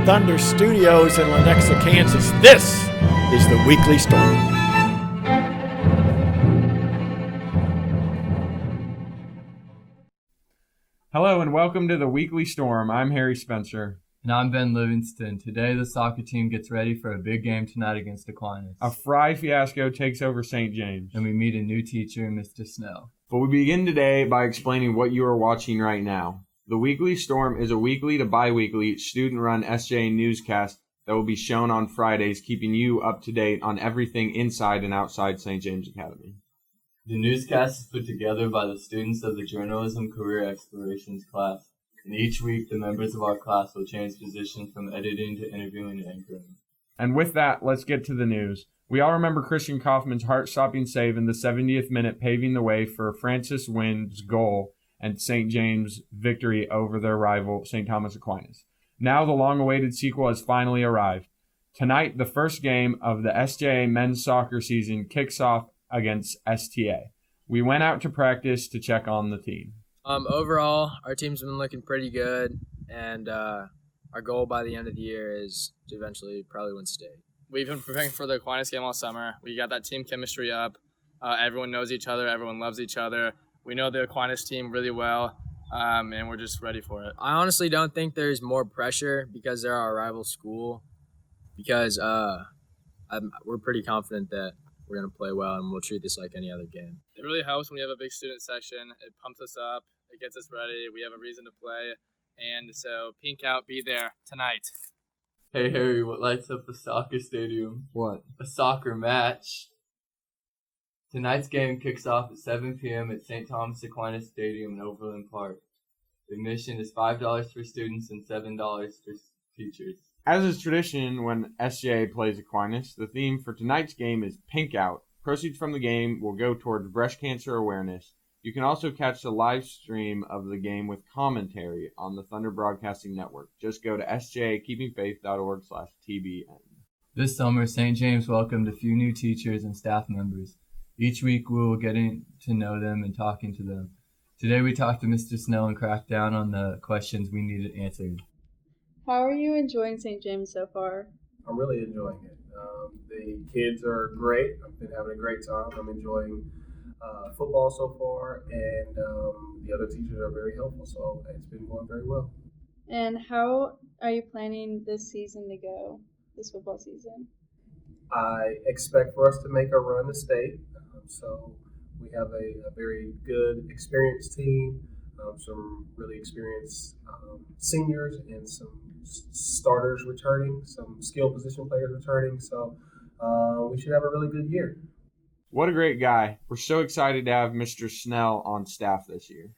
Thunder Studios in Lenexa, Kansas. This is the Weekly Storm. Hello and welcome to the Weekly Storm. I'm Harry Spencer. And I'm Ben Livingston. Today the soccer team gets ready for a big game tonight against Aquinas. A Fry fiasco takes over St. James. And we meet a new teacher, Mr. Snell. But we begin today by explaining what you are watching right now. The Weekly Storm is a weekly to bi-weekly student-run SJA newscast that will be shown on Fridays, keeping you up to date on everything inside and outside St. James Academy. The newscast is put together by the students of the Journalism Career Explorations class. And each week, the members of our class will change positions from editing to interviewing and anchoring. And with that, let's get to the news. We all remember Christian Kaufman's heart-stopping save in the 70th minute, paving the way for Francis Wynn's goal and St. James' victory over their rival, St. Thomas Aquinas. Now the long-awaited sequel has finally arrived. Tonight, the first game of the SJA men's soccer season kicks off against STA. We went out to practice to check on the team. Overall, our team's been looking pretty good, and our goal by the end of the year is to eventually probably win state. We've been preparing for the Aquinas game all summer. We got that team chemistry up. Everyone knows each other. Everyone loves each other. We know the Aquinas team really well, and we're just ready for it. I honestly don't think there's more pressure because they're our rival school, because we're pretty confident that we're going to play well and we'll treat this like any other game. It really helps when we have a big student section. It pumps us up. It gets us ready. We have a reason to play. And so, Pink Out, be there tonight. Hey, Harry, what lights up the soccer stadium? What? A soccer match. Tonight's game kicks off at 7 p.m. at St. Thomas Aquinas Stadium in Overland Park. Admission is $5 for students and $7 for teachers. As is tradition when SJA plays Aquinas, the theme for tonight's game is Pink Out. Proceeds from the game will go towards breast cancer awareness. You can also catch the live stream of the game with commentary on the Thunder Broadcasting Network. Just go to sjakeepingfaith.org/TBN. This summer, St. James welcomed a few new teachers and staff members. Each week we will get to know them and talking to them. Today we talked to Mr. Snell and cracked down on the questions we needed answered. How are you enjoying St. James so far? I'm really enjoying it. The kids are great. I've been having a great time. I'm enjoying football so far, and the other teachers are very helpful, so it's been going very well. And how are you planning this season to go, this football season? I expect for us to make a run to state. So we have a very good, experienced team, some really experienced seniors, and some starters returning, some skill position players returning. So we should have a really good year. What a great guy. We're so excited to have Mr. Snell on staff this year.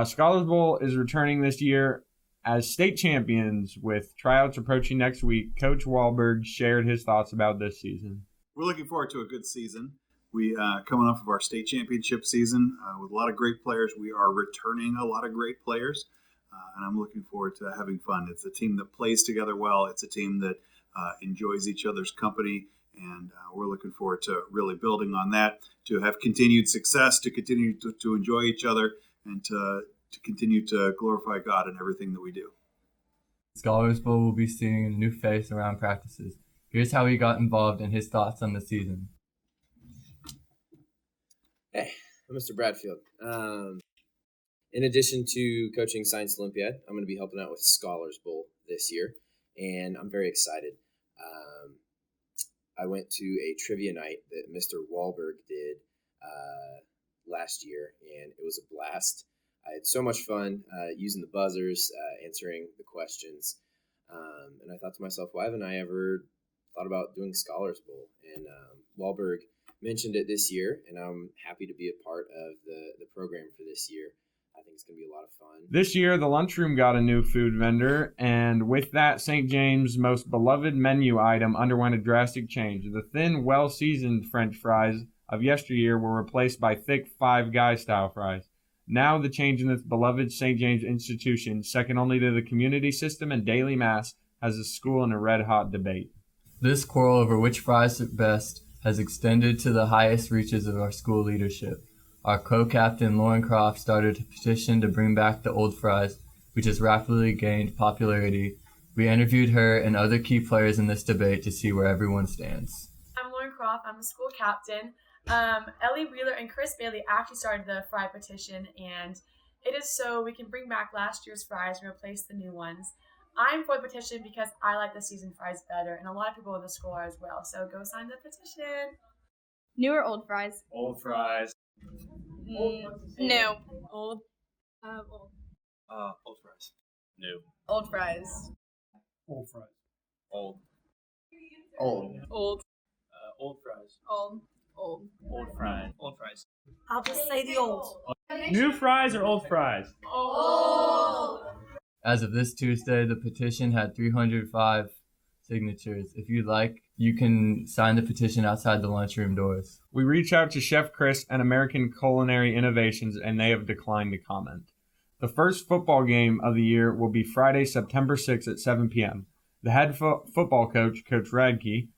Scholars Bowl is returning this year as state champions with tryouts approaching next week. Coach Wahlberg shared his thoughts about this season. We're looking forward to a good season. We coming off of our state championship season with a lot of great players. We are returning a lot of great players, and I'm looking forward to having fun. It's a team that plays together well. It's a team that enjoys each other's company, and we're looking forward to really building on that, to have continued success, to continue to enjoy each other, and to continue to glorify God in everything that we do. Scholars Bowl will be seeing a new face around practices. Here's how he got involved and his thoughts on the season. Hey, I'm Mr. Bradfield. In addition to coaching Science Olympiad, I'm going to be helping out with Scholars Bowl this year, and I'm very excited. I went to a trivia night that Mr. Wahlberg did last year, and it was a blast. I had so much fun using the buzzers, answering the questions, and I thought to myself, why haven't I ever thought about doing Scholars Bowl? And Wahlberg mentioned it this year, and I'm happy to be a part of the program for this year. I think it's going to be a lot of fun. This year, the lunchroom got a new food vendor, and with that, St. James' most beloved menu item underwent a drastic change. The thin, well-seasoned French fries of yesteryear were replaced by thick Five Guys-style fries. Now the change in this beloved St. James institution, second only to the community system and daily mass, has the school in a red-hot debate. This quarrel over which fries are best has extended to the highest reaches of our school leadership. Our co-captain Lauren Croft started a petition to bring back the old fries, which has rapidly gained popularity We interviewed her and other key players in this debate to see where everyone stands. I'm Lauren Croft. I'm a school captain. Ellie Wheeler and Chris Bailey actually started the fry petition, and it is so we can bring back last year's fries and replace the new ones. I'm for the petition because I like the seasoned fries better, and a lot of people in the school are as well. So go sign the petition. New or old fries? Old fries. New. Old. Old. Old fries. New. Old fries. Old fries. Old. Old. Old. Old fries. Old. Old. Old fries. Old fries. I'll just say the old. New fries or old fries? Old. As of this Tuesday, the petition had 305 signatures. If you'd like, you can sign the petition outside the lunchroom doors. We reached out to Chef Chris and American Culinary Innovations, and they have declined to comment. The first football game of the year will be Friday, September 6th at 7 p.m. The head football coach, Coach Radke,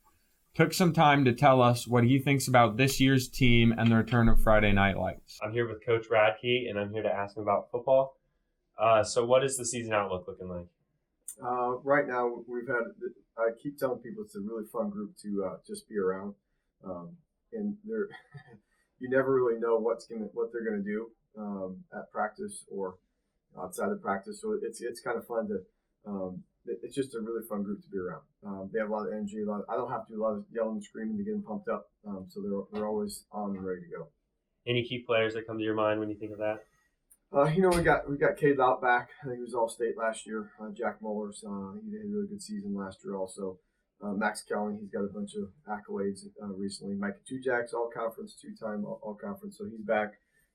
took some time to tell us what he thinks about this year's team and the return of Friday Night Lights. I'm here with Coach Radke, and I'm here to ask him about football. So what is the season outlook looking like? Right now, I keep telling people it's a really fun group to just be around. And they're, you never really know what they're going to do at practice or outside of practice. So it's kind of fun to, it's just a really fun group to be around. They have a lot of energy. I don't have to do a lot of yelling and screaming to get them pumped up. So they're always on and ready to go. Any key players that come to your mind when you think of that? We got Cade Loutback. I think he was All-State last year. Jack Mullers, he had a really good season last year also. Max Kelly, he's got a bunch of accolades recently. Micah Tujak's All-Conference, two-time All-Conference, so he's back.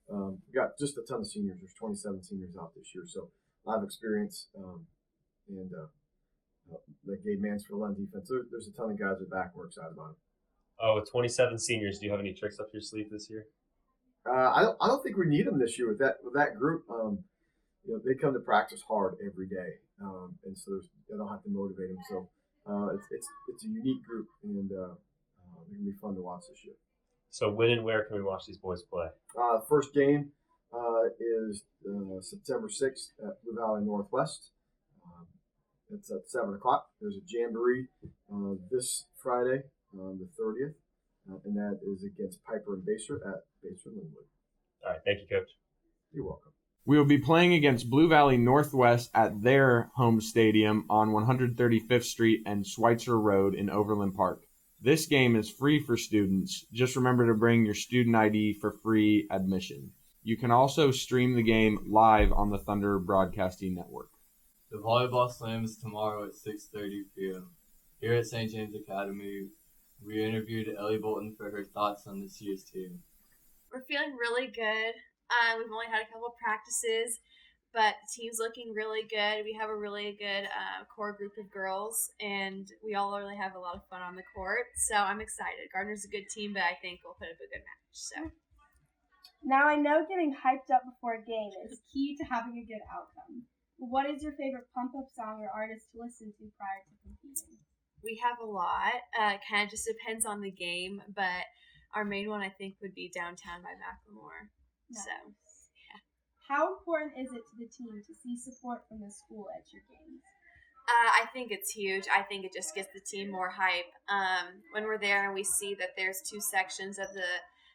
We got just a ton of seniors. There's 27 seniors out this year, so a lot of experience. And like Gabe Mansfield on defense. There's a ton of guys that are back. We're excited about it. Oh, with 27 seniors, do you have any tricks up your sleeve this year? I don't think we need them this year with that group. They come to practice hard every day, and so I don't have to motivate them. So it's a unique group, and it's gonna be fun to watch this year. So when and where can we watch these boys play? The first game is September 6th at Blue Valley Northwest. It's at 7 o'clock. There's a jamboree this Friday, the 30th. And that is against Piper and Baser at Baser Linwood. All right. Thank you, Coach. You're welcome. We will be playing against Blue Valley Northwest at their home stadium on 135th Street and Schweitzer Road in Overland Park. This game is free for students. Just remember to bring your student ID for free admission. You can also stream the game live on the Thunder Broadcasting Network. The volleyball slam is tomorrow at 6:30 p.m. Here at St. James Academy, we interviewed Ellie Bolton for her thoughts on this year's team. We're feeling really good. We've only had a couple of practices, but the team's looking really good. We have a really good core group of girls, and we all really have a lot of fun on the court. So I'm excited. Gardner's a good team, but I think we'll put up a good match. So now I know getting hyped up before a game is key to having a good outcome. What is your favorite pump-up song or artist to listen to prior to competing? We have a lot. It kind of just depends on the game, but our main one I think would be Downtown by Macklemore. Nice. So, yeah. How important is it to the team to see support from the school at your games? I think it's huge. I think it just gets the team more hype. When we're there and we see that there's two sections of the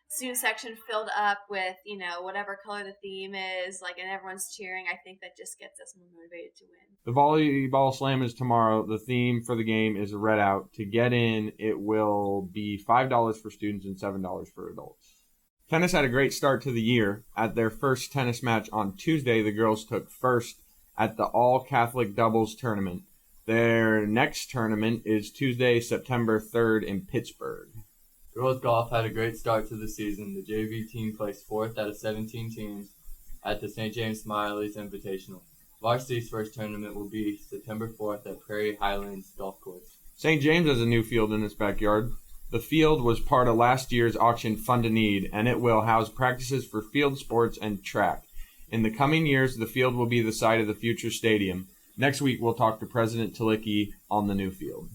student section filled up with, whatever color the theme is, and everyone's cheering, I think that just gets us more motivated to win. The volleyball slam is tomorrow. The theme for the game is read out. To get in, it will be $5 for students and $7 for adults. Tennis had a great start to the year. At their first tennis match on Tuesday, the girls took first at the All-Catholic Doubles Tournament. Their next tournament is Tuesday, September 3rd in Pittsburgh. Girls golf had a great start to the season. The JV team placed 4th out of 17 teams at the St. James Smiley's Invitational. Varsity's first tournament will be September 4th at Prairie Highlands Golf Course. St. James has a new field in its backyard. The field was part of last year's auction Fund a Need, and it will house practices for field sports and track. In the coming years, the field will be the site of the future stadium. Next week, we'll talk to President Talicki on the new field.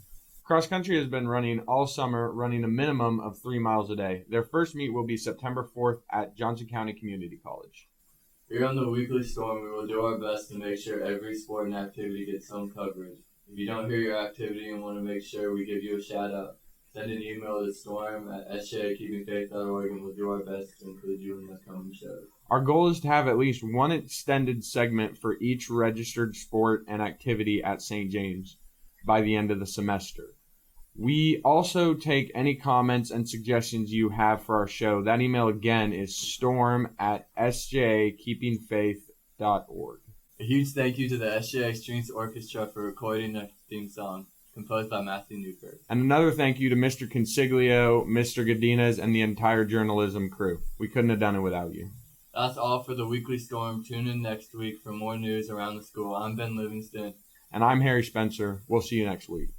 Cross country has been running all summer, running a minimum of 3 miles a day. Their first meet will be September 4th at Johnson County Community College. Here on the Weekly Storm, we will do our best to make sure every sport and activity gets some coverage. If you don't hear your activity and want to make sure we give you a shout out, send an email to storm@sjakeepingfaith.org and we'll do our best to include you in the coming shows. Our goal is to have at least one extended segment for each registered sport and activity at St. James by the end of the semester. We also take any comments and suggestions you have for our show. That email again is storm@sjakeepingfaith.org. A huge thank you to the SJA Strings Orchestra for recording our theme song, composed by Matthew Newkirk. And another thank you to Mr. Consiglio, Mr. Godinez, and the entire journalism crew. We couldn't have done it without you. That's all for the Weekly Storm. Tune in next week for more news around the school. I'm Ben Livingston. And I'm Harry Spencer. We'll see you next week.